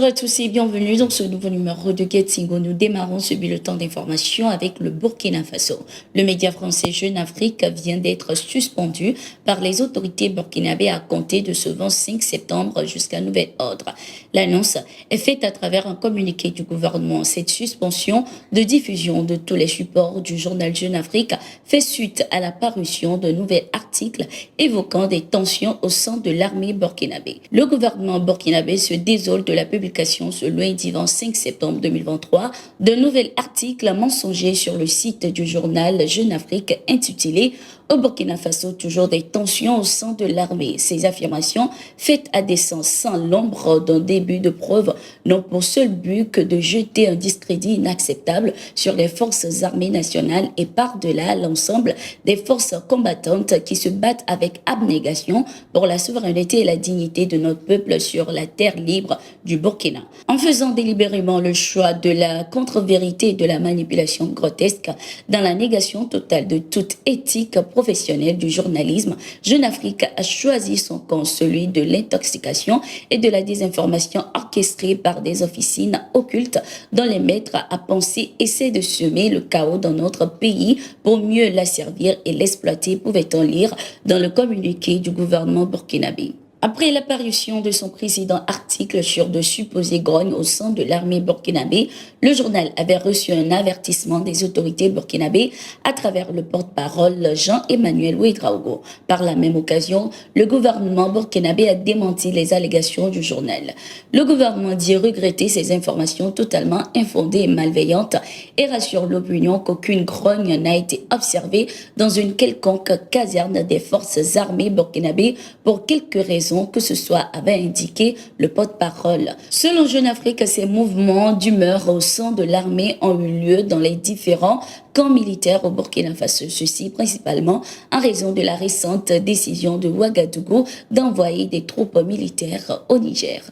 à tous et bienvenue dans ce nouveau numéro de Getsingo. Nous démarrons ce bulletin d'information avec le Burkina Faso. Le média français Jeune Afrique vient d'être suspendu par les autorités burkinabées à compter de ce 25 septembre jusqu'à nouvel ordre. L'annonce est faite à travers un communiqué du gouvernement. Cette suspension de diffusion de tous les supports du journal Jeune Afrique fait suite à la parution de nouveaux articles évoquant des tensions au sein de l'armée burkinabé. Le gouvernement burkinabé se désole de la publication ce lundi 25 septembre 2023 d'un nouvel article mensonger sur le site du journal Jeune Afrique intitulé « Au Burkina Faso, toujours des tensions au sein de l'armée ». Ces affirmations, faites à dessein sans l'ombre d'un début de preuve, n'ont pour seul but que de jeter un discrédit inacceptable sur les forces armées nationales et par-delà l'ensemble des forces combattantes qui se battent avec abnégation pour la souveraineté et la dignité de notre peuple sur la terre libre du Burkina. En faisant délibérément le choix de la contre-vérité et de la manipulation grotesque, dans la négation totale de toute éthique professionnelle du journalisme, Jeune Afrique a choisi son camp, celui de l'intoxication et de la désinformation orchestrée par des officines occultes dont les maîtres à penser essaient de semer le chaos dans notre pays pour mieux l'asservir et l'exploiter, pouvait-on lire dans le communiqué du gouvernement burkinabé. Après l'apparition de son précédent article sur de supposées grognes au sein de l'armée burkinabé, le journal avait reçu un avertissement des autorités burkinabées à travers le porte-parole Jean-Emmanuel Ouédraogo. Par la même occasion, le gouvernement burkinabé a démenti les allégations du journal. Le gouvernement dit regretter ces informations totalement infondées et malveillantes et rassure l'opinion qu'aucune grogne n'a été observée dans une quelconque caserne des forces armées burkinabées pour quelque raison que ce soit, avait indiqué le porte-parole. Selon Jeune Afrique, ces mouvements d'humeur au sein de l'armée ont eu lieu dans les différents camps militaires au Burkina Faso. Ceci principalement en raison de la récente décision de Ouagadougou d'envoyer des troupes militaires au Niger.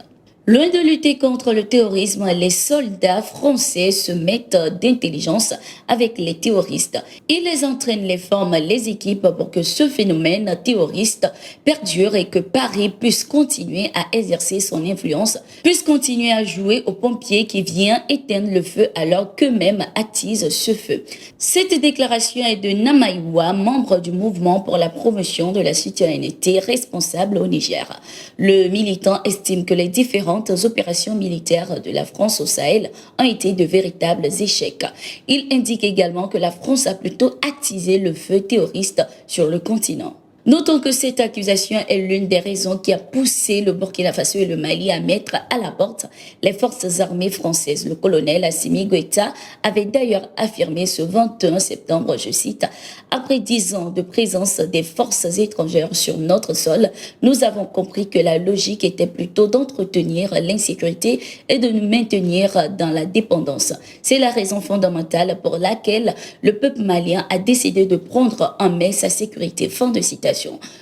Loin de lutter contre le terrorisme, les soldats français se mettent d'intelligence avec les terroristes. Ils les entraînent, les forment, les équipent pour que ce phénomène terroriste perdure et que Paris puisse continuer à exercer son influence, puisse continuer à jouer aux pompiers qui vient éteindre le feu alors qu'eux-mêmes attisent ce feu. Cette déclaration est de Namaïwa, membre du mouvement pour la promotion de la citoyenneté responsable au Niger. Le militant estime que les différentes opérations militaires de la France au Sahel ont été de véritables échecs. Il indique également que la France a plutôt attisé le feu terroriste sur le continent. Notons que cette accusation est l'une des raisons qui a poussé le Burkina Faso et le Mali à mettre à la porte les forces armées françaises. Le colonel Assimi Goïta avait d'ailleurs affirmé ce 21 septembre, je cite, « Après 10 ans de présence des forces étrangères sur notre sol, nous avons compris que la logique était plutôt d'entretenir l'insécurité et de nous maintenir dans la dépendance. C'est la raison fondamentale pour laquelle le peuple malien a décidé de prendre en main sa sécurité. » Fin de citation.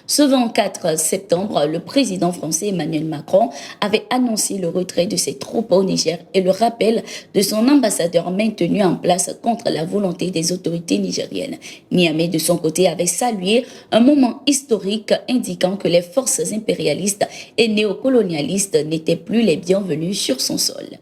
Ce 24 septembre, le président français Emmanuel Macron avait annoncé le retrait de ses troupes au Niger et le rappel de son ambassadeur maintenu en place contre la volonté des autorités nigériennes. Niamey, de son côté, avait salué un moment historique indiquant que les forces impérialistes et néocolonialistes n'étaient plus les bienvenues sur son sol.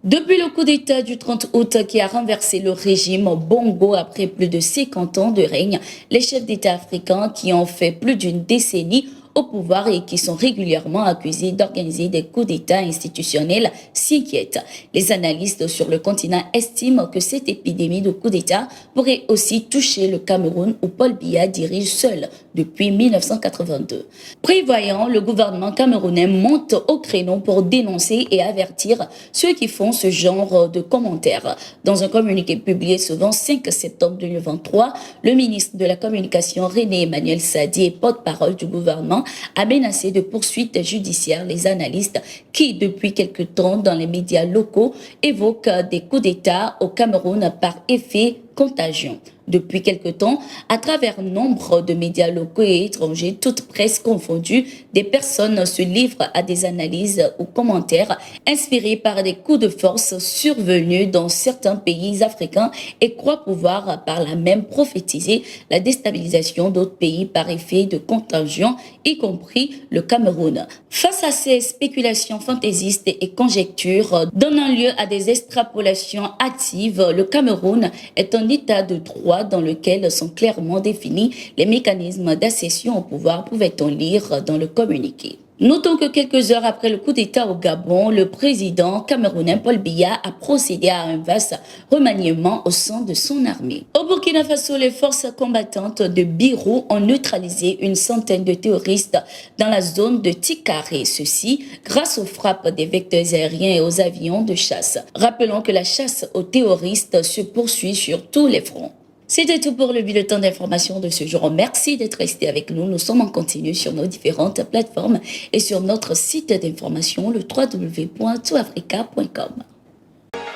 Depuis le coup d'État du 30 août qui a renversé le régime Bongo après plus de 50 ans de règne, les chefs d'État africains qui ont fait plus d'une décennie au pouvoir et qui sont régulièrement accusés d'organiser des coups d'État institutionnels s'inquiètent. Les analystes sur le continent estiment que cette épidémie de coups d'État pourrait aussi toucher le Cameroun où Paul Biya dirige seul depuis 1982. Prévoyant, le gouvernement camerounais monte au créneau pour dénoncer et avertir ceux qui font ce genre de commentaires. Dans un communiqué publié ce 25 septembre 2023, le ministre de la Communication René Emmanuel Sadi et porte-parole du gouvernement a menacé de poursuites judiciaires les analystes qui, depuis quelque temps dans les médias locaux, évoquent des coups d'État au Cameroun par effet contagion. Depuis quelque temps, à travers nombre de médias locaux et étrangers, toutes presses confondues, des personnes se livrent à des analyses ou commentaires inspirés par des coups de force survenus dans certains pays africains et croient pouvoir par là même prophétiser la déstabilisation d'autres pays par effet de contagion, y compris le Cameroun. Face à ces spéculations fantaisistes et conjectures donnant lieu à des extrapolations actives, le Cameroun est un état de droit dans lequel sont clairement définis les mécanismes d'accession au pouvoir, pouvait-on lire dans le communiqué. Notons que quelques heures après le coup d'État au Gabon, le président camerounais Paul Biya a procédé à un vaste remaniement au sein de son armée. Au Burkina Faso, les forces combattantes de Birou ont neutralisé une centaine de terroristes dans la zone de Tikaré. Ceci grâce aux frappes des vecteurs aériens et aux avions de chasse. Rappelons que la chasse aux terroristes se poursuit sur tous les fronts. C'était tout pour le bulletin d'information de ce jour. Merci d'être resté avec nous. Nous sommes en continu sur nos différentes plateformes et sur notre site d'information, le www.toutafrica.com.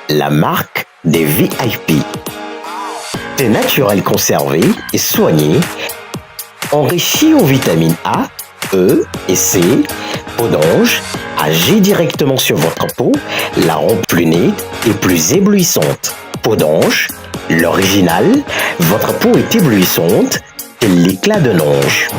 La marque des VIP. C'est naturel conservé et soigné, enrichi en vitamines A, E et C, peau d'ange, agit directement sur votre peau, la rend plus nette et plus éblouissante. Peau d'ange, l'original, votre peau est éblouissante et l'éclat d'un ange.